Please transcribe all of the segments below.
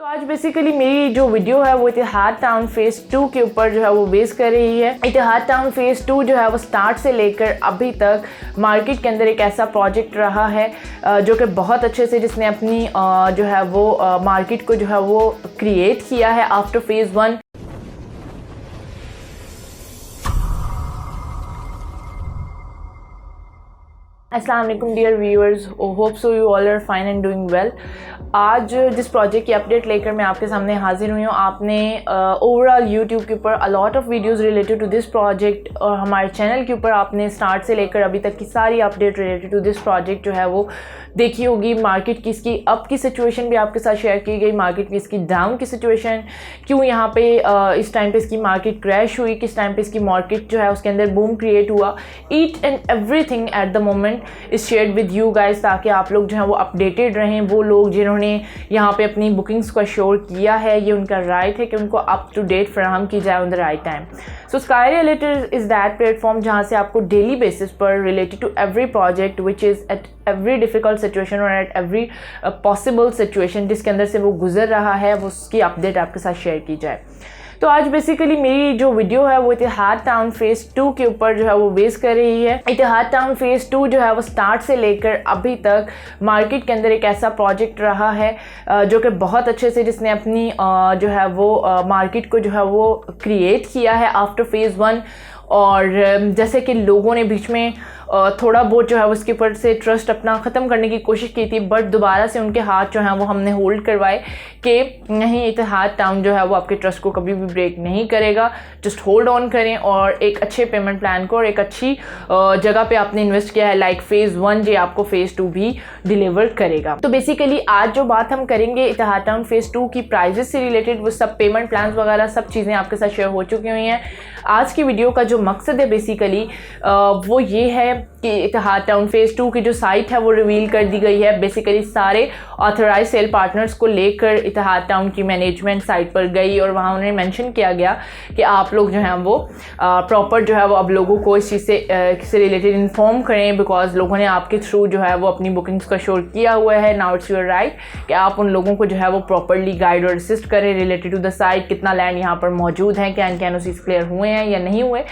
तो आज बेसिकली मेरी जो वीडियो है वो इतिहाद टाउन फेज़ 2 के ऊपर जो है वो बेस कर रही है। इतिहाद टाउन फेज़ 2 जो है वो स्टार्ट से लेकर अभी तक मार्केट के अंदर एक ऐसा प्रोजेक्ट रहा है जो कि बहुत अच्छे से जिसने अपनी जो है वो मार्केट को जो है वो क्रिएट किया है आफ्टर फेज़ 1। अस्सलाम वालेकुम dear viewers, hope so you all are fine and doing well. आज जिस प्रोजेक्ट की अपडेट लेकर मैं आपके सामने हाजिर हुई हूँ, आपने ओवरऑल यूट्यूब के ऊपर a lot of videos related to this project और हमारे चैनल के ऊपर आपने स्टार्ट से लेकर अभी तक की सारी update related to this project जो है वो देखी होगी। मार्केट की इसकी अप की सिचुएशन भी आपके साथ शेयर की गई, मार्केट की इसकी डाउन की सिचुएशन, क्यों यहाँ पे इस टाइम पे इसकी मार्केट क्रैश हुई, किस टाइम पे इसकी मार्केट जो है उसके अंदर बूम क्रिएट हुआ। Each and everything at the moment is shared with you guys, ताकि आप लोग जो है वो अपडेटेड रहें। वो लोग जिन्होंने यहाँ पे अपनी बुकिंग्स को श्योर किया है, ये उनका राइट है कि उनको अप टू डेट फराहम की जाए on the right time. So sky related is that platform जहाँ से आपको डेली बेसिस पर related to every project which is at every difficult situation और एट एवरी पॉसिबल सिचुएशन जिसके अंदर से वो गुजर रहा है, वो उसकी अपडेट आपके साथ शेयर की जाए। तो आज बेसिकली मेरी जो वीडियो है वो इतिहाद टाउन फेज़ 2 के ऊपर जो है वो बेस कर रही है। इतिहाद टाउन फेज़ 2 जो है वो स्टार्ट से लेकर अभी तक मार्केट के अंदर एक ऐसा प्रोजेक्ट रहा है जो कि बहुत अच्छे से जिसने अपनी जो है वो मार्केट को जो है वो क्रिएट किया है आफ्टर फेज़ 1। और जैसे कि लोगों ने बीच में थोड़ा बहुत जो है उसके ऊपर से ट्रस्ट अपना ख़त्म करने की कोशिश की थी, बट दोबारा से उनके हाथ जो हैं वो हमने होल्ड करवाए कि नहीं, इतिहाद टाउन जो है वो आपके ट्रस्ट को कभी भी ब्रेक नहीं करेगा। जस्ट होल्ड ऑन करें और एक अच्छे पेमेंट प्लान को और एक अच्छी जगह पे आपने इन्वेस्ट किया है लाइक फेज़ 1 जो आपको फेज़ 2 भी डिलीवर करेगा। तो बेसिकली आज जो बात हम करेंगे इतिहाद टाउन फेज़ 2 की प्राइजेस से रिलेटेड, वो सब पेमेंट प्लान वगैरह सब चीज़ें आपके साथ शेयर हो चुकी हुई हैं। आज की वीडियो का जो मकसद है बेसिकली वो ये है कि इतिहाद टाउन फेज़ 2 की जो साइट है वो रिवील कर दी गई है। बेसिकली सारे ऑथराइज सेल पार्टनर्स को लेकर इतिहाद टाउन की मैनेजमेंट साइट पर गई और वहाँ उन्हें मेंशन किया गया कि आप लोग जो हैं वो प्रॉपर जो है वो अब लोगों को इस चीज़ से रिलेटेड इन्फॉर्म करें, बिकॉज लोगों ने आपके थ्रू जो है वो अपनी बुकिंग्स का श्योर किया हुआ है। नाउ इट्स योर राइट कि आप उन लोगों को जो है वो प्रॉपरली गाइड और असिस्ट करें रिलेटेड टू द साइट, कितना लैंड यहाँ पर मौजूद है, क्या इनके एनओसीज क्लियर हुए हैं या नहीं हुए।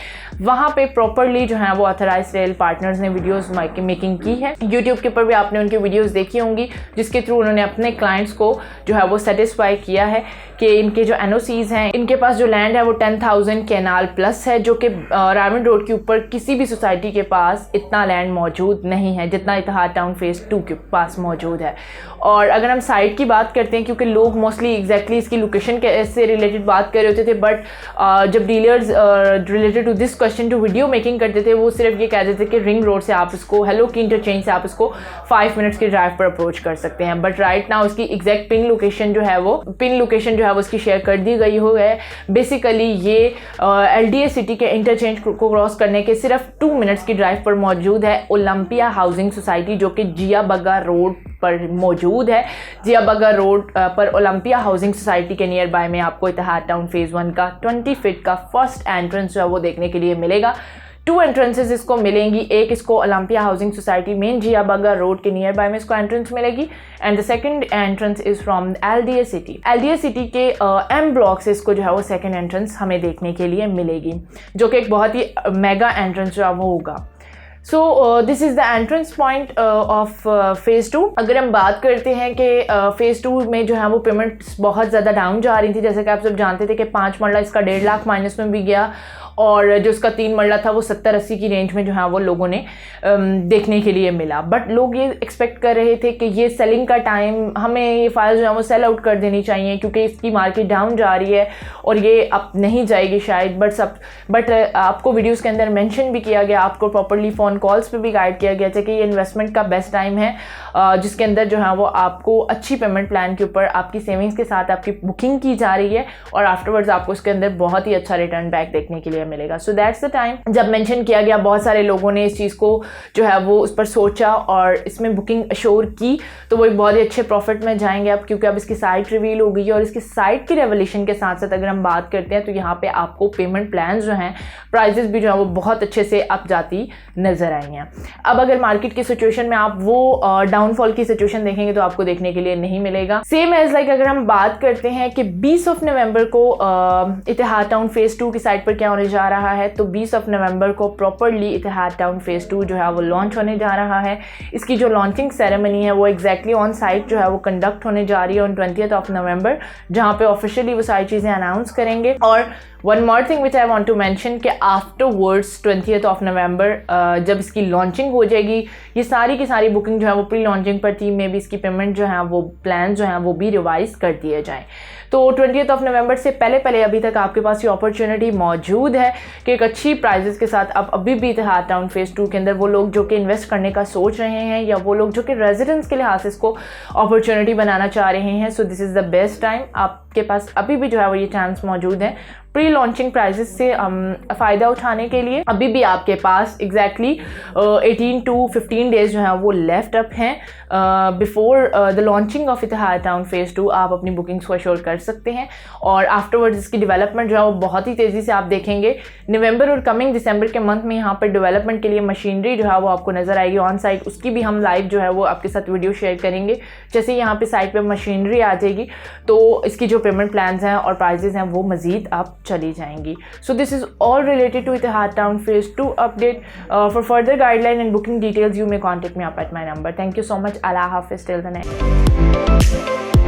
वहाँ पे प्रॉपरली जो है वो ऑथराइज सेल पार्टनर्स ने वीडियोस मेकिंग की है। यूट्यूब के ऊपर भी आपने उनकी वीडियोस देखी होंगी जिसके थ्रू उन्होंने अपने क्लाइंट्स को जो है वो सेटिस्फाई किया है कि इनके जो एनओसीज हैं, इनके पास जो लैंड है वो 10,000 कैनाल प्लस है, जो कि रायमंड रोड के ऊपर किसी भी सोसाइटी के पास इतना लैंड मौजूद नहीं है जितना इतिहाद टाउन फेज़ 2 के पास मौजूद है। और अगर हम साइट की बात करते हैं, क्योंकि लोग मोस्टली एग्जैक्टली इसकी लोकेशन के से रिलेटेड बात कर रहे होते थे, बट जब dealers related to this question जो वीडियो मेकिंग करते थे वो सिर्फ ये कहते थे कि रिंग रोड से आप इसको हेलो की इंटरचेंज से आप इसको 5 मिनट्स की ड्राइव पर अप्रोच कर सकते हैं। बट राइट नाउ इसकी एग्जैक्ट पिन लोकेशन जो है वो उसकी शेयर कर दी गई हो है। बेसिकली ये LDA सिटी के इंटरचेंज को क्रॉस करने के सिर्फ 2 मिनट्स की ड्राइव पर मौजूद है ओलंपिया हाउसिंग सोसाइटी, जो कि जिया बग्गा रोड पर मौजूद है। जिया बग्गा रोड पर ओलंपिया हाउसिंग सोसाइटी के नियर बाय में आपको इतिहाद टाउन फेज़ 1 का 20 फीट का फर्स्ट एंट्रेंस जो है वो देखने के लिए मिलेगा। 2 एंट्रेंसेस इसको मिलेंगी, एक इसको ओलंपिया हाउसिंग सोसाइटी मेन जिया बग्गा रोड के नियर बाय में इसको एंट्रेंस मिलेगी, and the second entrance is from LDA city. LDA city के M ब्लॉक से इसको जो है वो सेकंड एंट्रेंस हमें देखने के लिए मिलेगी, जो कि एक बहुत ही मेगा एंट्रेंस जो है वो होगा। सो this is the entrance point of phase 2। अगर हम बात करते हैं कि फेज़ 2 में जो है वो पेमेंट्स बहुत ज़्यादा डाउन जा रही थी, जैसे कि आप सब जानते थे कि 5 मरला इसका 1.5 लाख माइनस में भी गया, और जो उसका 3 मरला था वो 70-80 की रेंज में जो है वो लोगों ने देखने के लिए मिला। बट लोग ये एक्सपेक्ट कर रहे थे कि ये सेलिंग का टाइम, हमें ये फाइल जो है वो सेल आउट कर देनी चाहिए क्योंकि इसकी मार्केट डाउन जा रही है और ये अब नहीं जाएगी शायद। बट आपको वीडियोस के अंदर मेंशन भी किया गया, आपको प्रॉपर्ली फ़ोन कॉल्स पे भी गाइड किया गया था कि ये इन्वेस्टमेंट का बेस्ट टाइम है जिसके अंदर जो है वो आपको अच्छी पेमेंट प्लान के ऊपर आपकी सेविंग्स के साथ आपकी बुकिंग की जा रही है और आफ्टरवर्ड्स आपको इसके अंदर बहुत ही अच्छा रिटर्न बैक देखने के लिए मिलेगा। सो दैट्स द टाइम जब मेंशन किया गया, बहुत सारे लोगों ने इस चीज़ को जो है वो उस पर सोचा और इसमें बुकिंग अश्योर की, तो वो एक बहुत ही अच्छे प्रॉफिट में जाएंगे अब, क्योंकि अब इसकी साइट रिवील हो गई है। और इसकी साइट की रेवोल्यूशन के साथ साथ अगर हम बात करते हैं तो यहाँ पे आपको पेमेंट प्लान जो हैं, प्राइजेस भी जो है वो बहुत अच्छे से अप जाती नजर नज़र आई हैं। अब अगर मार्केट की सिचुएशन में आप वो डाउनफॉल की सिचुएशन देखेंगे तो आपको देखने के लिए नहीं मिलेगा। सेम एज लाइक अगर हम बात करते हैं कि 20 नवंबर को इतिहाद टाउन फेज़ 2 की साइट पर क्या होने जा रहा है, तो 20 नवंबर को प्रॉपरली इतिहाद टाउन फेज़ 2 जो है वो लॉन्च होने जा रहा है। इसकी जो लॉन्चिंग सेरेमनी है वो एग्जैक्टली ऑन साइट जो है वो कंडक्ट होने जा रही है ऑन 20 नवंबर, जहाँ पे ऑफिशियली वो सारी चीज़ें अनाउंस करेंगे। और one more thing which I want to mention कि आफ्टरवर्ड्स 20 नवंबर जब इसकी लॉन्चिंग हो जाएगी, ये सारी की सारी बुकिंग जो है वो प्री लॉन्चिंग पर थी, मे बी इसकी पेमेंट जो है वो प्लान जो है वो भी रिवाइज कर दिए जाएँ। तो 20 नवंबर से पहले अभी तक आपके पास ये अपॉर्चुनिटी मौजूद है कि एक अच्छी प्राइजेस के साथ आप अभी भी इतिहाद टाउन फेज़ 2 के अंदर वो लोग जो कि इन्वेस्ट करने का सोच रहे हैं या वो लोग जो कि रेजिडेंट्स के लिहाज से इसको अपॉर्चुनिटी बनाना चाह रहे हैं, सो this is the best time. आपके पास अभी भी जो है वो ये चांस मौजूद है प्री लॉन्चिंग प्राइजेस से फ़ायदा उठाने के लिए। अभी भी आपके पास एग्जैक्टली 18 to 15 डेज़ जो है वो लेफ्ट अप हैं before the launching of Ittehad Town phase 2। आप अपनी बुकिंग्स को अश्योर कर सकते हैं और आफ्टरवर्ड्स इसकी डेवलपमेंट जो है वो बहुत ही तेज़ी से आप देखेंगे। नवंबर और कमिंग दिसंबर के मंथ में यहाँ पर डेवलपमेंट के लिए मशीनरी जो है वो आपको नज़र आएगी ऑन साइट, उसकी भी हम लाइव जो है वो आपके साथ वीडियो शेयर करेंगे। जैसे यहाँ पे साइट पे मशीनरी आ जाएगी तो इसकी जो पेमेंट प्लान्स हैं और प्राइजेस हैं वो मज़ीद आप चली जाएंगी। So this is all related to Etihad Town phase 2 update. For further guideline and booking details you may contact me up at my number. Thank you so much. अल्लाह हाफिज़ टिल द नेक्स्ट।